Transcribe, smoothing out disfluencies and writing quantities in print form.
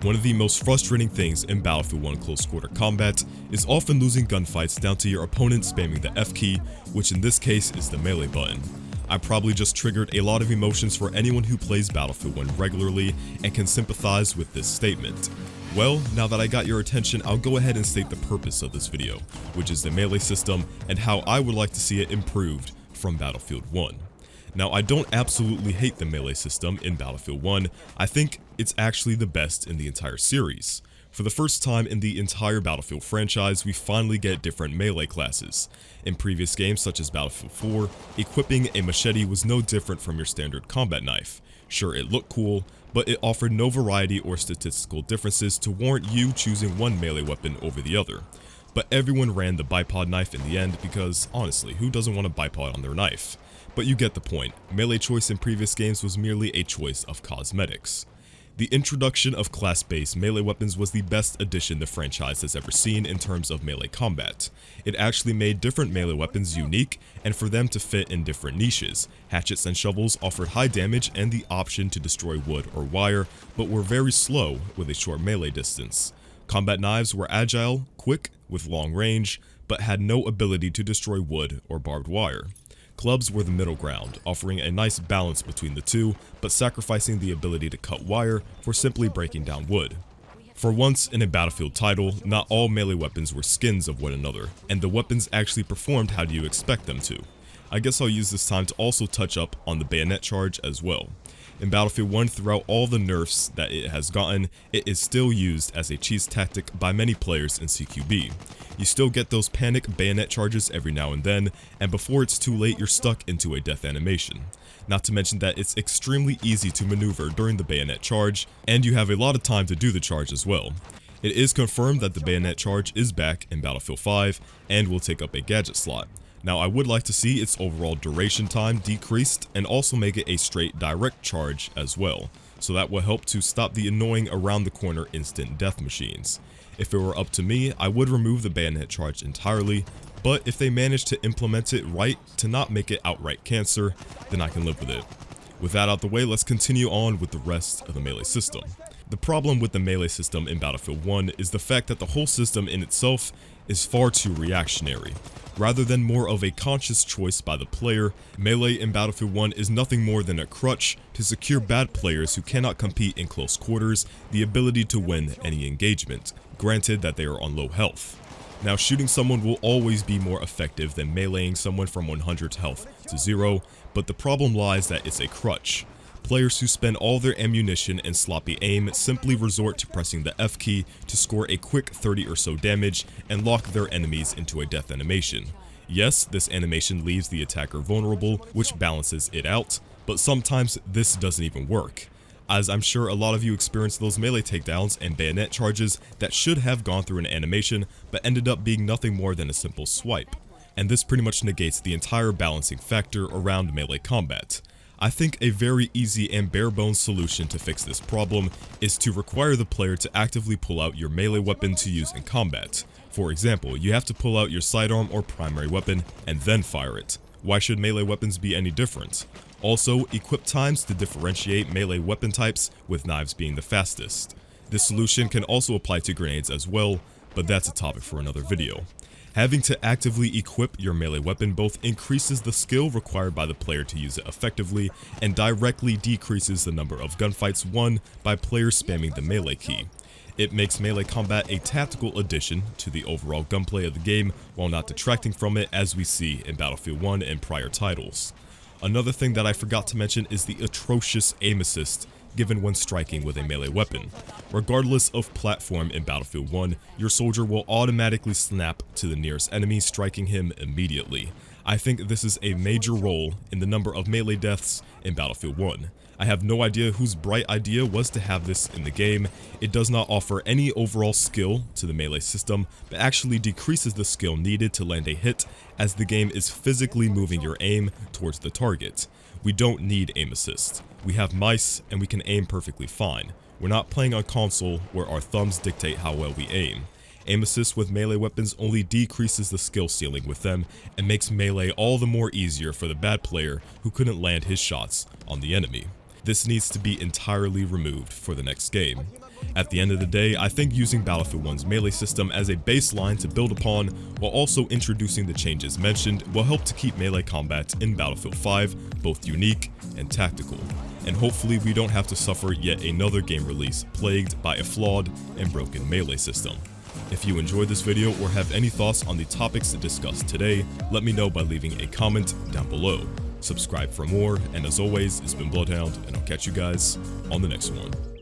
One of the most frustrating things in Battlefield 1 close quarter combat is often losing gunfights down to your opponent spamming the F key, which in this case is the melee button. I probably just triggered a lot of emotions for anyone who plays Battlefield 1 regularly and can sympathize with this statement. Well, now that I got your attention, I'll go ahead and state the purpose of this video, which is the melee system and how I would like to see it improved from Battlefield 1. Now, I don't absolutely hate the melee system in Battlefield 1, I think it's actually the best in the entire series. For the first time in the entire Battlefield franchise, we finally get different melee classes. In previous games such as Battlefield 4, equipping a machete was no different from your standard combat knife. Sure, it looked cool, but it offered no variety or statistical differences to warrant you choosing one melee weapon over the other. But everyone ran the bipod knife in the end because, honestly, who doesn't want a bipod on their knife? But you get the point, melee choice in previous games was merely a choice of cosmetics. The introduction of class-based melee weapons was the best addition the franchise has ever seen in terms of melee combat. It actually made different melee weapons unique, and for them to fit in different niches. Hatchets and shovels offered high damage and the option to destroy wood or wire, but were very slow with a short melee distance. Combat knives were agile, quick, with long range, but had no ability to destroy wood or barbed wire. Clubs were the middle ground, offering a nice balance between the two, but sacrificing the ability to cut wire for simply breaking down wood. For once in a Battlefield title, not all melee weapons were skins of one another, and the weapons actually performed how you expect them to. I guess I'll use this time to also touch up on the bayonet charge as well. In Battlefield 1, throughout all the nerfs that it has gotten, it is still used as a cheese tactic by many players in CQB. You still get those panic bayonet charges every now and then, and before it's too late you're stuck into a death animation. Not to mention that it's extremely easy to maneuver during the bayonet charge, and you have a lot of time to do the charge as well. It is confirmed that the bayonet charge is back in Battlefield 5, and will take up a gadget slot. Now, I would like to see its overall duration time decreased and also make it a straight direct charge as well, so that will help to stop the annoying around the corner instant death machines. If it were up to me, I would remove the bayonet charge entirely, but if they manage to implement it right to not make it outright cancer, then I can live with it. With that out the way, let's continue on with the rest of the melee system. The problem with the melee system in Battlefield 1 is the fact that the whole system in itself is far too reactionary. Rather than more of a conscious choice by the player, melee in Battlefield 1 is nothing more than a crutch to secure bad players who cannot compete in close quarters the ability to win any engagement, granted that they are on low health. Now, shooting someone will always be more effective than meleeing someone from 100 health to 0, but the problem lies that it's a crutch. Players who spend all their ammunition and sloppy aim simply resort to pressing the F key to score a quick 30 or so damage and lock their enemies into a death animation. Yes, this animation leaves the attacker vulnerable, which balances it out, but sometimes this doesn't even work, as I'm sure a lot of you experienced those melee takedowns and bayonet charges that should have gone through an animation but ended up being nothing more than a simple swipe. And this pretty much negates the entire balancing factor around melee combat. I think a very easy and bare-bones solution to fix this problem is to require the player to actively pull out your melee weapon to use in combat. For example, you have to pull out your sidearm or primary weapon and then fire it. Why should melee weapons be any different? Also, equip times to differentiate melee weapon types, with knives being the fastest. This solution can also apply to grenades as well, but that's a topic for another video. Having to actively equip your melee weapon both increases the skill required by the player to use it effectively and directly decreases the number of gunfights won by players spamming the melee key. It makes melee combat a tactical addition to the overall gunplay of the game while not detracting from it, as we see in Battlefield 1 and prior titles. Another thing that I forgot to mention is the atrocious aim assist given when striking with a melee weapon. Regardless of platform in Battlefield 1, your soldier will automatically snap to the nearest enemy, striking him immediately. I think this is a major role in the number of melee deaths in Battlefield 1. I have no idea whose bright idea was to have this in the game. It does not offer any overall skill to the melee system, but actually decreases the skill needed to land a hit, as the game is physically moving your aim towards the target. We don't need aim assist. We have mice and we can aim perfectly fine. We're not playing on console where our thumbs dictate how well we aim. Aim assist with melee weapons only decreases the skill ceiling with them and makes melee all the more easier for the bad player who couldn't land his shots on the enemy. This needs to be entirely removed for the next game. At the end of the day, I think using Battlefield 1's melee system as a baseline to build upon, while also introducing the changes mentioned, will help to keep melee combat in Battlefield 5 both unique and tactical. And hopefully we don't have to suffer yet another game release plagued by a flawed and broken melee system. If you enjoyed this video or have any thoughts on the topics discussed today, let me know by leaving a comment down below. Subscribe for more, and as always, it's been BloodHound, and I'll catch you guys on the next one.